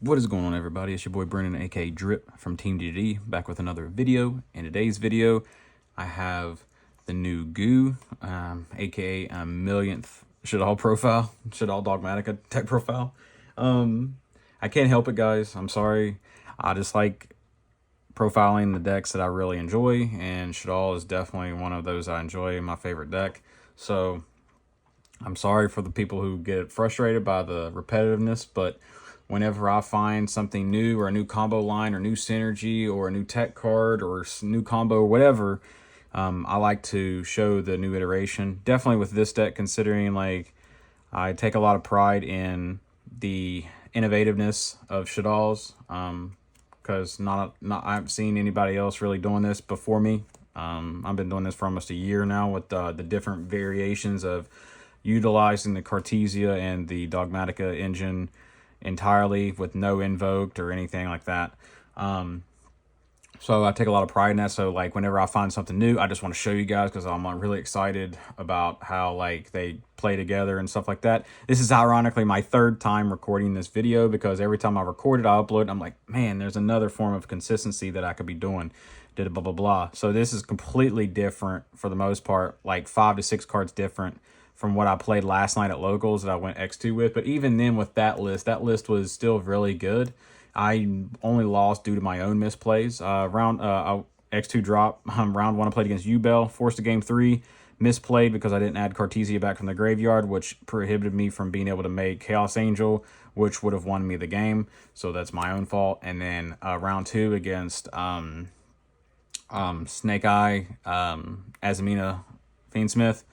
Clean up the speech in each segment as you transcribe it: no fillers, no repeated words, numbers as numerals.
What is going on, everybody? It's your boy Brennan, aka Drip from Team D.D.D, back with another video. In today's video, I have the new Goo, aka a millionth Shaddoll profile, Shaddoll Dogmatika tech profile. I can't help it, guys. I'm sorry. I just like profiling the decks that I really enjoy, and Shaddoll is definitely one of those I enjoy, my favorite deck. So I'm sorry for the people who get frustrated by the repetitiveness, but whenever I find something new or a new combo line or new synergy or a new tech card or new combo or whatever, I like to show the new iteration. Definitely with this deck, considering like I take a lot of pride in the innovativeness of Shaddolls, because I haven't seen anybody else really doing this before me. I've been doing this for almost a year now with the different variations of utilizing the Cartesia and the Dogmatika engine entirely with no invoked or anything like that. So I take a lot of pride in that. So like whenever I find something new, I just want to show you guys because I'm really excited about how like they play together and stuff like that. This is ironically my third time recording this video because every time I record it, I upload it. I'm like, man, there's another form of consistency that I could be doing. Did blah, blah, blah. So this is completely different for the most part, like 5 to 6 cards different from what I played last night at locals that I went X2 with. But even then with that list was still really good. I only lost due to my own misplays. X2 drop, round 1 I played against Ubel, forced to game 3, misplayed because I didn't add Cartesia back from the graveyard, which prohibited me from being able to make Chaos Angel, which would have won me the game. So that's my own fault. And then round 2 against Snake Eye, Azamina Fiendsmith,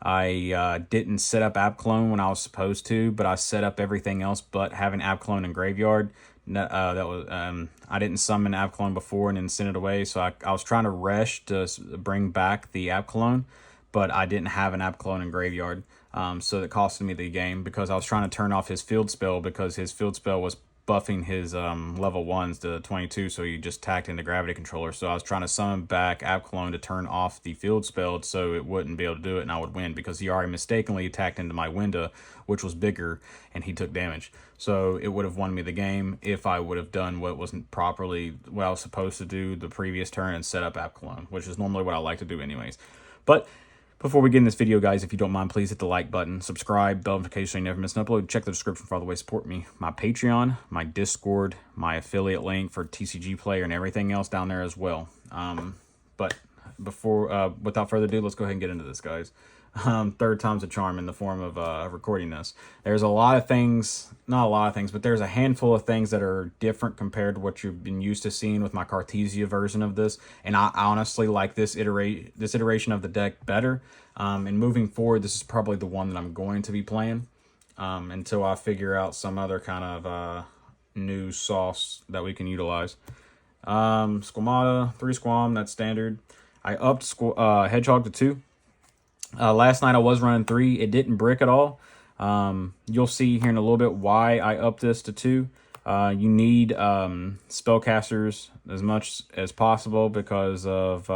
I didn't set up App Clone when I was supposed to, but I set up everything else but having App Clone in graveyard. I didn't summon App Clone before and then send it away, so I was trying to rush to bring back the App Clone, but I didn't have an App Clone in graveyard, so it costed me the game because I was trying to turn off his field spell because his field spell was buffing his level 1s to 22, so he just tacked into Gravity Controller. So I was trying to summon back App Clone to turn off the field spell so it wouldn't be able to do it and I would win because he already mistakenly attacked into my window, which was bigger, and he took damage. So it would have won me the game if I would have done what wasn't properly what I was supposed to do the previous turn and set up App Clone, which is normally what I like to do anyways. But before we get in this video, guys, if you don't mind, please hit the like button, subscribe, bell notification so you never miss an upload. Check the description for all the ways to support me. My Patreon, my Discord, my affiliate link for TCG Player, and everything else down there as well. But without further ado, let's go ahead and get into this, guys. Third time's a charm in the form of recording this. There's a lot of things, not a lot of things, but there's a handful of things that are different compared to what you've been used to seeing with my Cartesia version of this. And I honestly like this iteration of the deck better. And moving forward, this is probably the one that I'm going to be playing until I figure out some other kind of new sauce that we can utilize. Squamata, 3 Squam, that's standard. I upped Hedgehog to 2. Last night I was running 3. It didn't brick at all. You'll see here in a little bit why I upped this to 2. You need spellcasters as much as possible because of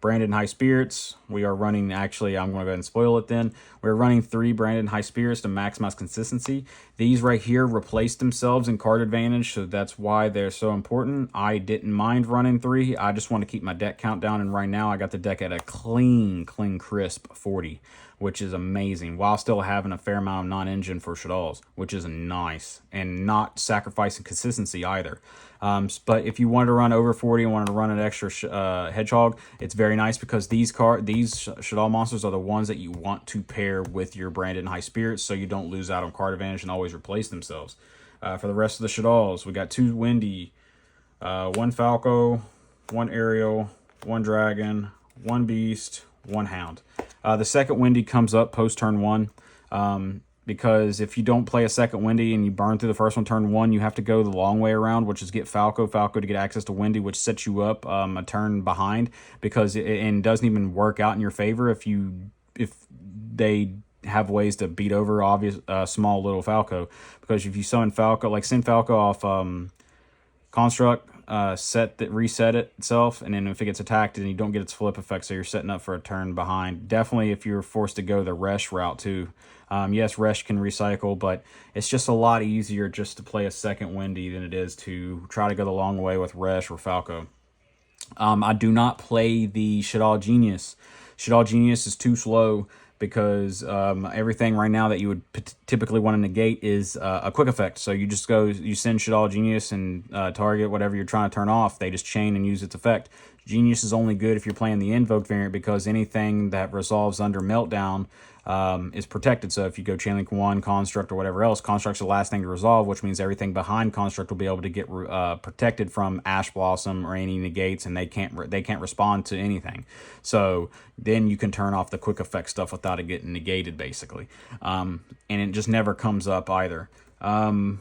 Branded High Spirits. We are running, actually, I'm going to go ahead and spoil it then. We're running 3 Branded High Spirits to maximize consistency. These right here replace themselves in card advantage, so that's why they're so important. I didn't mind running 3. I just want to keep my deck count down, and right now I got the deck at a clean, crisp 40, which is amazing, while still having a fair amount of non-engine for Shaddolls, which is nice, and not sacrificing consistency either. But if you wanted to run over 40 and wanted to run an extra Hedgehog, it's very nice because these Shaddoll monsters are the ones that you want to pair with your Branded High Spirits so you don't lose out on card advantage and always replace themselves. For the rest of the Shaddolls, we got 2 Windy, 1 Falco, 1 Aerial, 1 Dragon, 1 Beast, 1 Hound. The second Windy comes up post turn 1. Because if you don't play a second Windy and you burn through the first one turn 1, you have to go the long way around, which is get Falco to get access to Windy, which sets you up a turn behind because it doesn't even work out in your favor if they have ways to beat over small little Falco. Because if you summon Falco, like send Falco off Construct, reset itself, and then if it gets attacked, then you don't get its flip effect, so you're setting up for a turn behind. Definitely if you're forced to go the Resh route too. Yes, Resh can recycle, but it's just a lot easier just to play a second Windy than it is to try to go the long way with Resh or Falco. I do not play the Shaddoll Genius. Shaddoll Genius is too slow because everything right now that you would typically want to negate is a quick effect. So you just go, you send Shaddoll Genius and target whatever you're trying to turn off. They just chain and use its effect. Genius is only good if you're playing the Invoked variant because anything that resolves under Meltdown is protected. So if you go Chainlink 1, Construct, or whatever else, Construct's the last thing to resolve, which means everything behind Construct will be able to get protected from Ash Blossom or any negates, and they can't respond to anything. So then you can turn off the quick effect stuff without it getting negated, basically. And it just never comes up either. But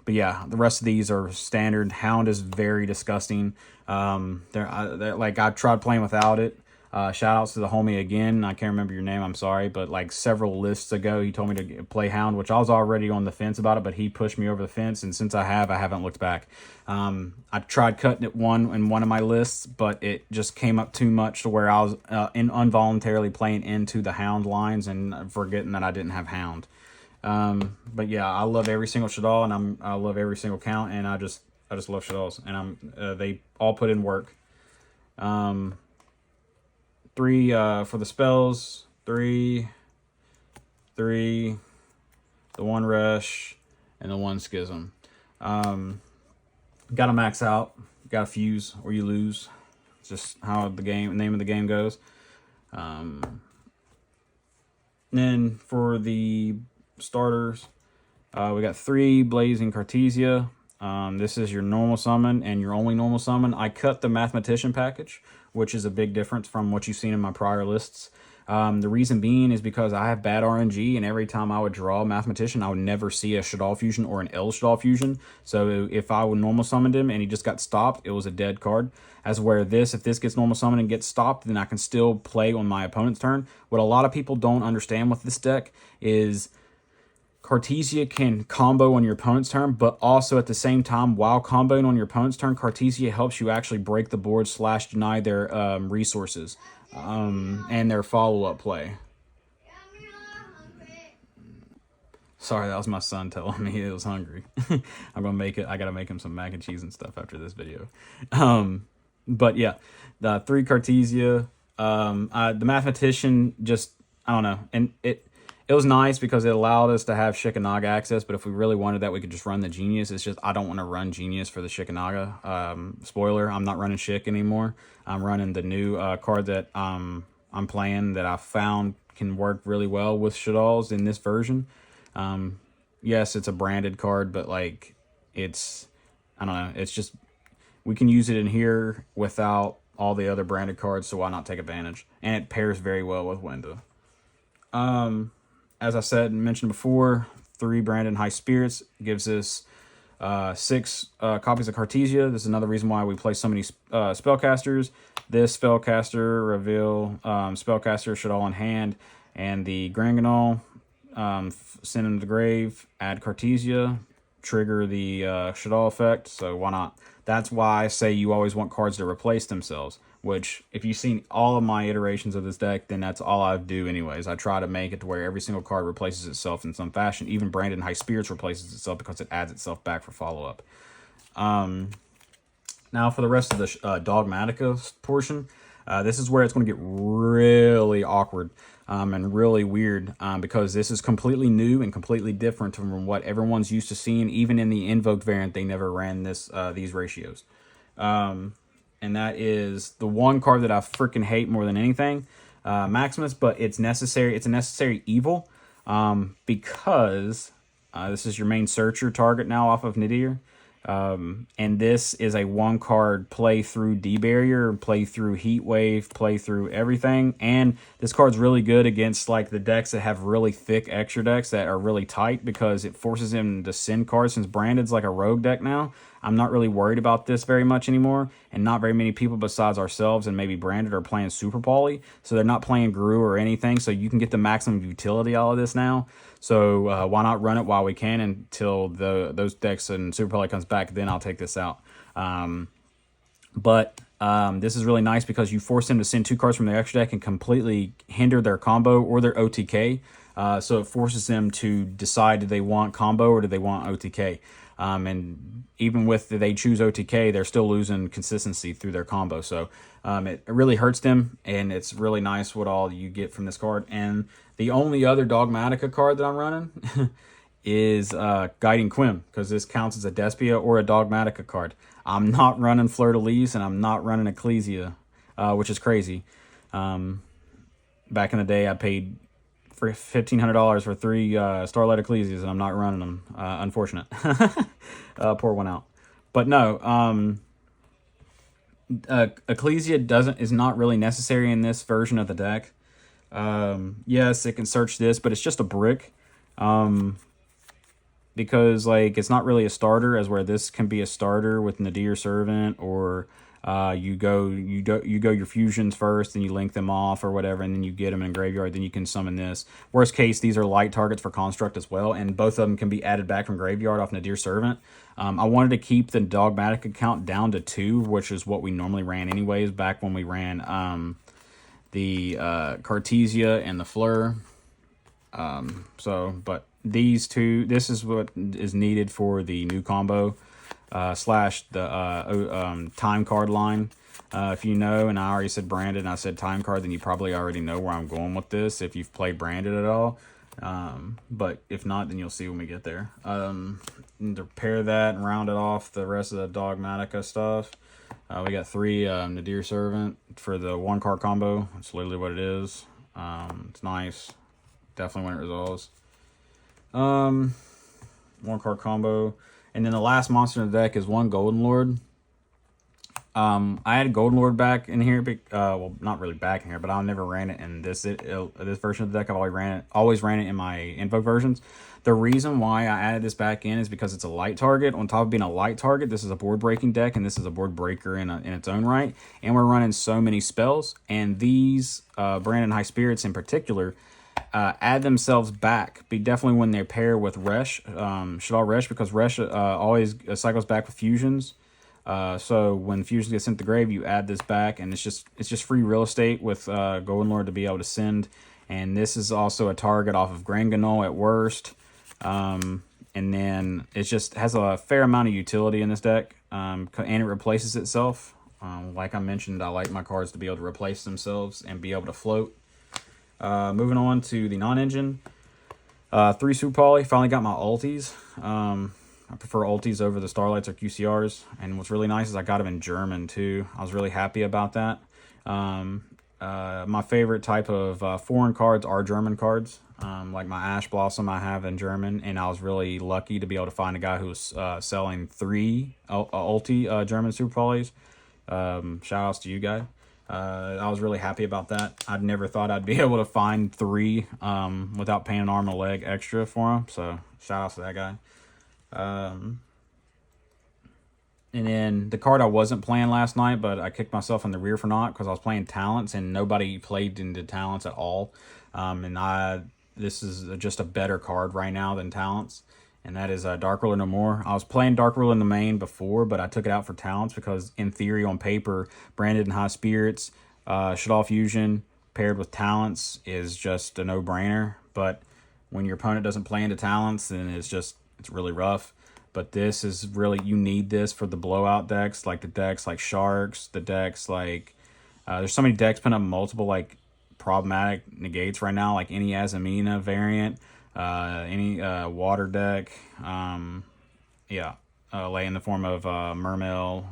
yeah, the rest of these are standard. Hound is very disgusting. They're like, I tried playing without it. Shout outs to the homie again. I can't remember your name, I'm sorry, but like several lists ago, he told me to play Hound, which I was already on the fence about it, but he pushed me over the fence, and since I haven't looked back. I tried cutting it in one of my lists, but it just came up too much to where I was involuntarily playing into the Hound lines and forgetting that I didn't have Hound. But yeah, I love every single Shaddoll, and I love every single count, and I just love Shaddolls, and they all put in work. 3 for the spells, 3, the 1 Rush, and the 1 Schism. Gotta max out, gotta fuse, or you lose. It's just how the name of the game goes. Then for the starters, we got 3 Blazing Cartesia. This is your normal summon and your only normal summon. I cut the Mathematician package, which is a big difference from what you've seen in my prior lists. The reason being is because I have bad RNG, and every time I would draw a Mathematician, I would never see a Shaddoll fusion or an L Shaddoll fusion. So if I would normal summoned him and he just got stopped, it was a dead card. As where if this gets normal summoned and gets stopped, then I can still play on my opponent's turn. What a lot of people don't understand with this deck is Cartesia can combo on your opponent's turn, but also at the same time, while comboing on your opponent's turn, Cartesia helps you actually break the board / deny their resources and their follow-up play. Sorry, that was my son telling me he was hungry. I gotta make him some mac and cheese and stuff after this video. But yeah, the 3 Cartesia, the Mathematician, just, I don't know, and it was nice because it allowed us to have Shikanaga access, but if we really wanted that, we could just run the Genius. It's just I don't want to run Genius for the Shikanaga. Spoiler, I'm not running Shik anymore. I'm running the new card that I'm playing that I found can work really well with Shaddolls in this version. Yes, it's a branded card, but like it's, I don't know, it's just, we can use it in here without all the other branded cards, so why not take advantage? And it pairs very well with Winda. As I said and mentioned before, 3 Branded High Spirits gives us 6 copies of Cartesia. This is another reason why we play so many spellcasters. This spellcaster, reveal spellcaster Shaddoll in hand, and the Granganol, send him to the grave, add Cartesia, trigger the Shaddoll effect, so why not? That's why I say you always want cards to replace themselves, which if you've seen all of my iterations of this deck, then that's all I do anyways. I try to make it to where every single card replaces itself in some fashion. Even Branded High Spirits replaces itself because it adds itself back for follow-up. Now for the rest of the Dogmatika portion, this is where it's going to get really awkward and really weird because this is completely new and completely different from what everyone's used to seeing. Even in the Invoked variant, they never ran these ratios. And that is the one card that I freaking hate more than anything, Maximus, but it's necessary. It's a necessary evil because this is your main searcher target now off of Nadir. And this is a 1-card play through D-Barrier, play through Heat Wave, play through everything. And this card's really good against like the decks that have really thick extra decks that are really tight because it forces him to send cards. Since Branded's like a rogue deck now, I'm not really worried about this very much anymore. And not very many people besides ourselves and maybe Branded are playing Super Poly. So they're not playing Gru or anything. So you can get the maximum utility out of this now. So why not run it while we can until those decks and Super Poly comes back? Then I'll take this out. But this is really nice because you force them to send 2 cards from their extra deck and completely hinder their combo or their OTK. So it forces them to decide, do they want combo or do they want OTK? And even with they choose OTK, they're still losing consistency through their combo. So it really hurts them, and it's really nice what all you get from this card. And the only other Dogmatika card that I'm running is Guiding Quem, because this counts as a Despia or a Dogmatika card. I'm not running Fleur de Lis, and I'm not running Ecclesia, which is crazy. Back in the day, I paid for $1,500 for 3 Starlight Ecclesias, and I'm not running them. Unfortunate. Pour one out. But no, Ecclesia is not really necessary in this version of the deck. Yes, it can search this, but it's just a brick. Because like it's not really a starter, as where this can be a starter with Nadir Servant, or you go your fusions first, and you link them off or whatever, and then you get them in graveyard, then you can summon this. Worst case, these are light targets for construct as well, and both of them can be added back from graveyard off Nadir Servant. I wanted to keep the Dogmatic account down to 2, which is what we normally ran anyways back when we ran the Cartesia and the Fleur. But these 2, this is what is needed for the new combo slash the time card line. If you know, and I already said branded and I said time card, then you probably already know where I'm going with this if you've played branded at all. But if not, then you'll see when we get there. And to pair that and round it off the rest of the Dogmatika stuff, we got 3 Nadir Servant for the 1 card combo. That's literally what it is. It's nice. Definitely when it resolves. 1 card combo. And then the last monster in the deck is 1 Golden Lord. I had Golden Lord back in here, well, not really back in here, but I never ran it in this version of the deck. I've always ran it in my Invoke versions. The reason why I added this back in is because it's a light target. On top of being a light target, this is a board breaking deck, and this is a board breaker in its own right. And we're running so many spells, and these Brandon High Spirits in particular add themselves back. Be definitely when they pair with Resh, Shaddoll Resh, because Resh always cycles back with fusions. So when fusions get sent to the grave, you add this back, and it's just free real estate with Golden Lord to be able to send. And this is also a target off of Granganol at worst. And then it just has a fair amount of utility in this deck, and it replaces itself. Like I mentioned, I like my cards to be able to replace themselves and be able to float. Moving on to the non-engine. 3 Super Poly. Finally got my ultis. I prefer ultis over the Starlights or QCRs. And what's really nice is I got them in German too. I was really happy about that. My favorite type of foreign cards are German cards. Like my Ash Blossom I have in German. And I was really lucky to be able to find a guy who was selling 3 ulti German Super Polys. Shout outs to you guys. I was really happy about that. I'd never thought I'd be able to find 3 without paying an arm and a leg extra for them. So shout out to that guy. And then the card I wasn't playing last night, but I kicked myself in the rear for not, because I was playing Talents and nobody played into Talents at all. This is just a better card right now than Talents. And that is Dark Ruler No More. I was playing Dark Ruler in the main before, but I took it out for Talents because, in theory, on paper, Branded and High Spirits, Shaddoll Fusion paired with Talents is just a no-brainer. But when your opponent doesn't play into Talents, then it's really rough. But this is really, you need this for the blowout decks, like the decks like Sharks, the decks like, there's so many decks putting up multiple like problematic negates right now, like any Azamina variant. Any water deck, lay in the form of Mermail,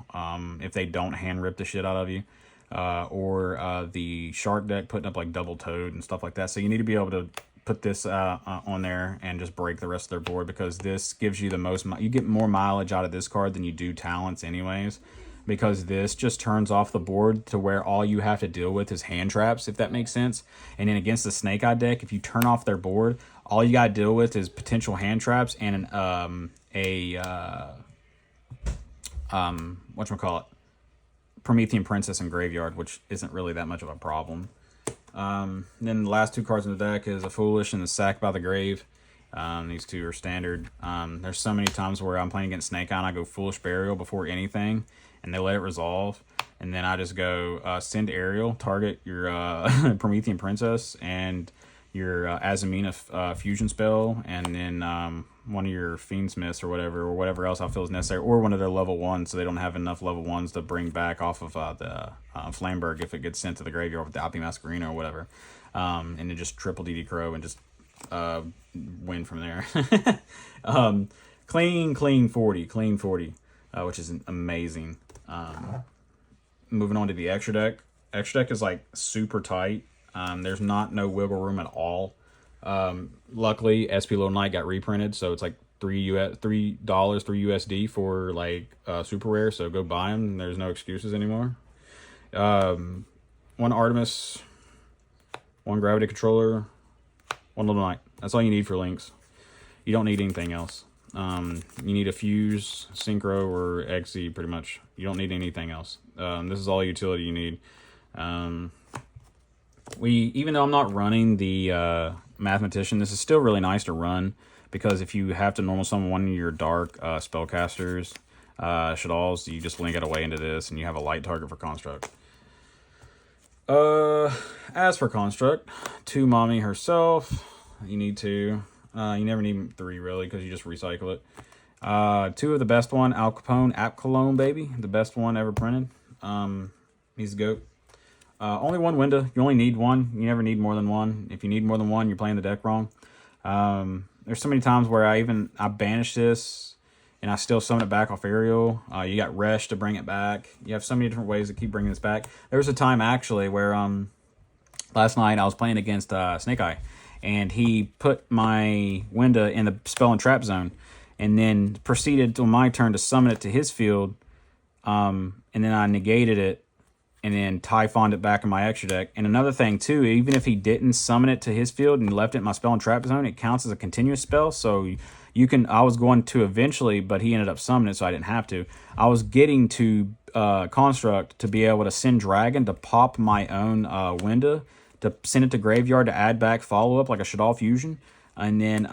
if they don't hand rip the shit out of you, or the shark deck putting up like double toad and stuff like that. So you need to be able to put this on there and just break the rest of their board, because this gives you the most, you get more mileage out of this card than you do Talents anyways, because this just turns off the board to where all you have to deal with is hand traps, if that makes sense. And then against the Snake Eye deck, if you turn off their board, all you gotta deal with is potential hand traps and whatchamacallit, Promethean Princess and Graveyard, which isn't really that much of a problem. Then the last 2 cards in the deck is a Foolish and the Sack by the Grave. These two are standard. There's so many times where I'm playing against Snake Eye and I go Foolish Burial before anything, and they let it resolve. And then I just go send Aerial, target your Promethean Princess and your Azamina fusion spell, and then one of your Fiendsmiths or whatever else I feel is necessary, or one of their level 1s, so they don't have enough level 1s to bring back off of the Flamberg if it gets sent to the graveyard with the Alpi Masquerina or whatever. And then just triple D.D. Crow and just win from there. Clean 40, which is amazing. Moving on to the extra deck. Extra deck is like super tight. There's no wiggle room at all. Luckily, SP Little Knight got reprinted, so it's like $3 USD for like super rare. So go buy them. There's no excuses anymore. One Artemis, one Gravity Controller, one Little Knight. That's all you need for links. You don't need anything else. You need a Fuse, Synchro, or XZ pretty much. You don't need anything else. This is all utility you need. Even though I'm not running the Mathematician, this is still really nice to run, because if you have to normal summon one of your dark spellcasters, Shaddolls, you just link it away into this and you have a light target for Construct. As for Construct, 2 Mommy herself, you need 2. You never need 3 really, because you just recycle it. 2 of the best one, Al Capone, App Cologne, baby, the best one ever printed. He's the GOAT. Only 1 window. You only need 1. You never need more than 1. If you need more than 1, you're playing the deck wrong. There's so many times where I banish this and I still summon it back off Aerial. You got Resh to bring it back. You have so many different ways to keep bringing this back. There was a time actually where last night I was playing against Snake Eye, and he put my window in the spell and trap zone, and then proceeded on my turn to summon it to his field, and then I negated it, and then Typhoned it back in my extra deck. And another thing too, even if he didn't summon it to his field and left it in my spell and trap zone, it counts as a continuous spell. So you can, I was going to eventually, but he ended up summoning it, so I didn't have to. I was getting to Construct to be able to send Dragon to pop my own window, to send it to graveyard to add back follow-up like a Shaddoll fusion, and then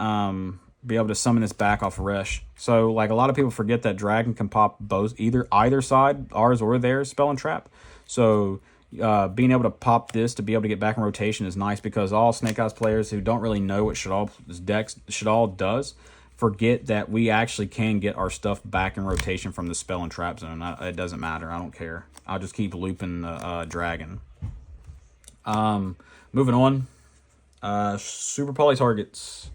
be able to summon this back off Resh. So like a lot of people forget that Dragon can pop both, either side, ours or theirs, spell and trap. So being able to pop this to be able to get back in rotation is nice, because all Snake Eyes players who don't really know what Shaddoll does forget that we actually can get our stuff back in rotation from the spell and trap zone. It doesn't matter. I don't care. I'll just keep looping the Dragon. Moving on. Super Poly targets.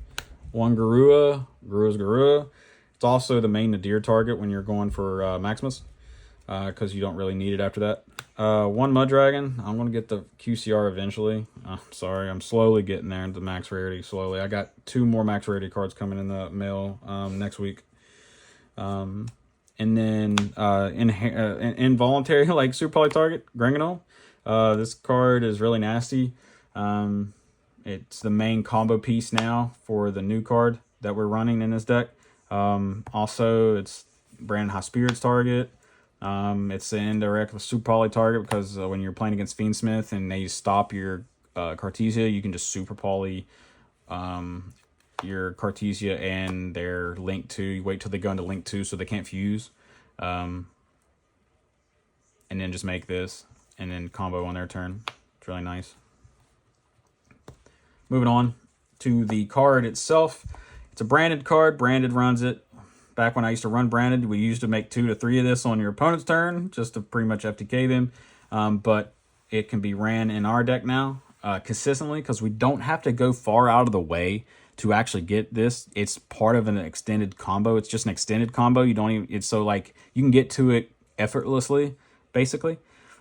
1 Garua. Garua's Garua. It's also the main Nadir target when you're going for Maximus, because you don't really need it after that. 1 Mud Dragon. I'm going to get the QCR eventually. Sorry, I'm slowly getting there into max rarity, slowly. I got 2 more max rarity cards coming in the mail next week. And then involuntary, like Super Poly target, Granganol. This card is really nasty. It's the main combo piece now for the new card that we're running in this deck. Also, it's Brandon High Spirits target. It's an indirect Super Poly target, because when you're playing against Fiendsmith and they stop your Cartesia, you can just Super Poly your Cartesia and their Link 2. You wait till they go into Link 2 so they can't fuse. And then just make this, and then combo on their turn. It's really nice. Moving on to the card itself. It's a branded card. Branded runs it. Back when I used to run branded, we used to make 2 to 3 of this on your opponent's turn, just to pretty much FTK them. But it can be ran in our deck now consistently, because we don't have to go far out of the way to actually get this. It's part of an extended combo. It's just an extended combo. You don't even. It's so like you can get to it effortlessly, basically.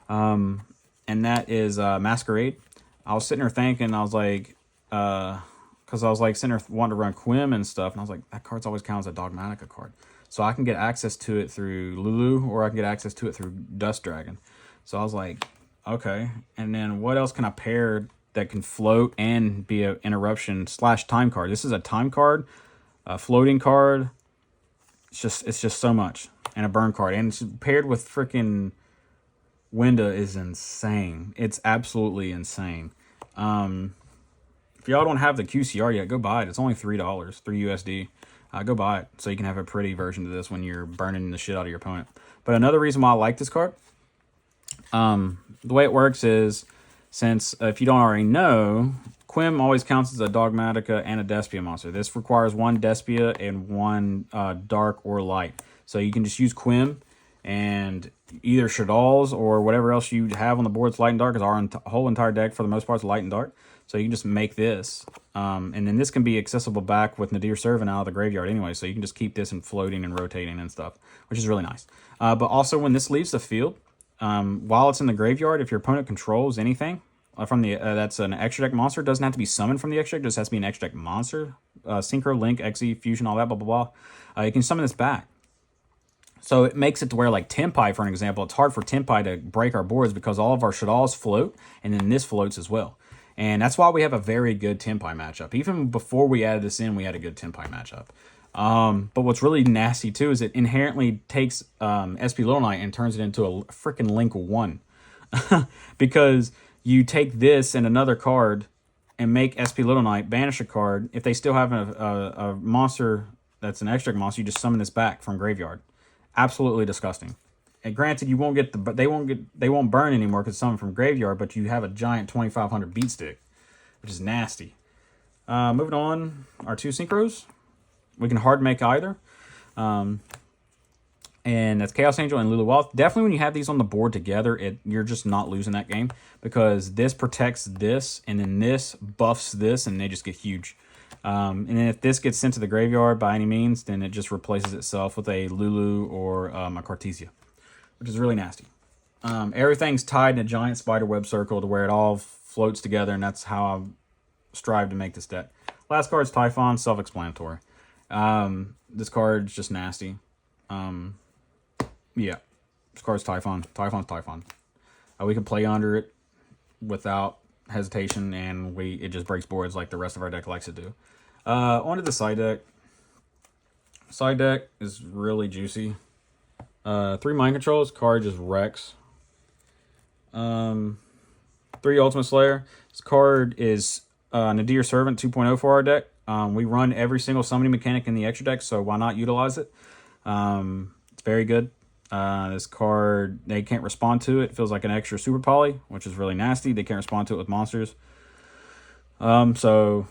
And that is Masquerade. I was sitting there thinking, I was like, because I was like sitting there wanting to run Quem and stuff, and I was like, that card's always counts as a Dogmatika card. So I can get access to it through Lulu, or I can get access to it through Dust Dragon. So I was like, okay. And then what else can I pair that can float and be an interruption / time card? This is a time card, a floating card. It's just so much. And a burn card. And it's paired with freaking Winda is insane. It's absolutely insane. If y'all don't have the QCR yet, go buy it. It's only $3, 3 USD. Go buy it so you can have a pretty version of this when you're burning the shit out of your opponent. But another reason why I like this card, the way it works is, since if you don't already know, Quem always counts as a Dogmatika and a Despia monster. This requires one Despia and one dark or light. So you can just use Quem and either Shaddolls or whatever else you have on the board that's light and dark, because our whole entire deck for the most part is light and dark. So you can just make this. And then this can be accessible back with Nadir Servant out of the graveyard anyway. So you can just keep this and floating and rotating and stuff, which is really nice. But also when this leaves the field, while it's in the graveyard, if your opponent controls anything from the that's an extra deck monster, doesn't have to be summoned from the extra deck, just has to be an extra deck monster. Synchro, Link, Xe, Fusion, all that, blah, blah, blah. You can summon this back. So it makes it to where, like Tempai, for an example, it's hard for Tempai to break our boards because all of our Shaddolls float, and then this floats as well. And that's why we have a very good Tempai matchup. Even before we added this in, we had a good Tempai matchup. But what's really nasty, too, is it inherently takes SP Little Knight and turns it into a freaking Link 1. Because you take this and another card and make SP Little Knight, banish a card. If they still have a monster that's an extra monster, you just summon this back from graveyard. Absolutely disgusting. And granted, you won't get they won't burn anymore because it's summoned from graveyard, but you have a giant 2500 beat stick, which is nasty. Moving on, our 2 Synchros. We can hard make either. And that's Chaos Angel and Lulu Wealth. Definitely when you have these on the board together, you're just not losing that game, because this protects this, and then this buffs this, and they just get huge. And then if this gets sent to the graveyard by any means, then it just replaces itself with a Lulu or a Cartesia, which is really nasty. Everything's tied in a giant spiderweb circle to where it all floats together, and that's how I strive to make this deck. Last card's Typhon, self-explanatory. This card's just nasty. Yeah, this card's Typhon. Typhon's Typhon. We can play under it without hesitation, and it just breaks boards like the rest of our deck likes to do. Onto the side deck. Side deck is really juicy. 3 Mind Controls. Card just wrecks. 3 Ultimate Slayer. This card is Nadir Servant 2.0 for our deck. We run every single summoning mechanic in the extra deck, so why not utilize it? It's very good. This card, they can't respond to it. It feels like an extra Super Poly, which is really nasty. They can't respond to it with monsters. So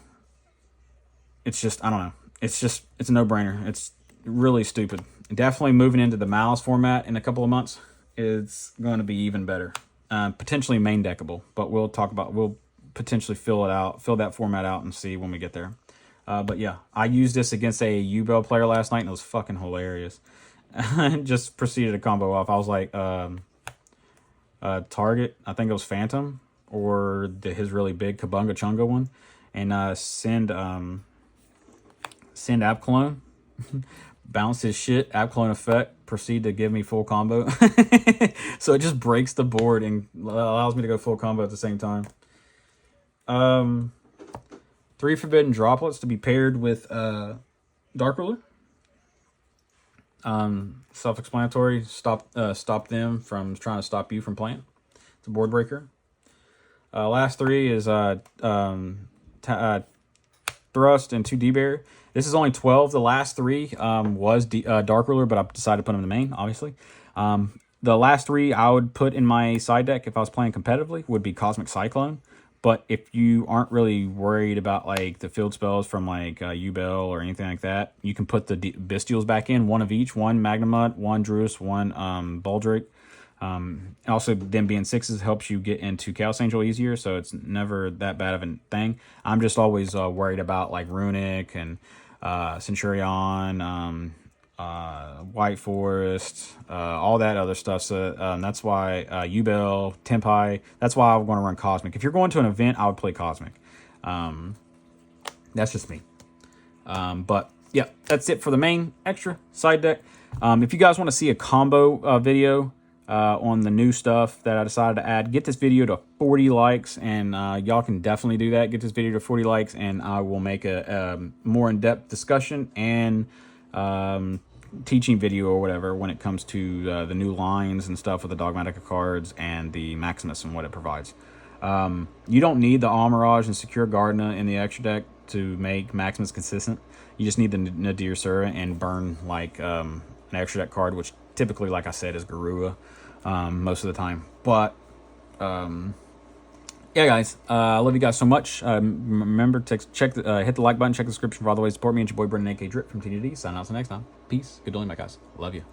it's just, I don't know. It's a no-brainer. It's really stupid. Definitely moving into the Malice format in a couple of months, it's going to be even better. Potentially main deckable, but we'll potentially fill that format out and see when we get there. But yeah, I used this against a U-Bell player last night, and it was fucking hilarious. Just proceeded to combo off. I was like, target, I think it was Phantom, or his really big Kabunga Chunga one, and send App Clone, bounce his shit, App Clone effect, proceed to give me full combo. So it just breaks the board and allows me to go full combo at the same time. 3 Forbidden Droplets to be paired with Dark Ruler. Self-explanatory. Stop them from trying to stop you from playing. It's a board breaker. Last 3 is Thrust and 2 D-Barrier. This is only 12. The last 3 was Dark Ruler, but I decided to put them in the main, obviously. The last 3 I would put in my side deck if I was playing competitively would be Cosmic Cyclone. But if you aren't really worried about like the field spells from like U-Bell or anything like that, you can put the Bestials back in, 1 of each, 1 Magnamut, 1 Druis, 1 Baldric. Also, them being 6s helps you get into Chaos Angel easier, so it's never that bad of a thing. I'm just always worried about like Runic and Centurion, White Forest, all that other stuff. So that's why U-Bell, Tempai, that's why I'm going to run Cosmic. If you're going to an event, I would play Cosmic. That's just me. But yeah, that's it for the main extra side deck. If you guys want to see a combo video on the new stuff that I decided to add, get this video to 40 likes, and y'all can definitely do that. Get this video to 40 likes, and I will make a more in-depth discussion and teaching video or whatever when it comes to the new lines and stuff with the Dogmatika cards and the Maximus and what it provides. You don't need the Almirage and Secure Gardena in the extra deck to make Maximus consistent. You just need the Nadir Servant and burn like an extra deck card, which typically, like I said, is Garua most of the time. But yeah, guys, I love you guys so much. Remember to hit the like button, check the description for all the ways to support me and your boy Brendan, aka Drip from D.D.D. Signing out till next time. Peace. Good dealing, my guys. Love you.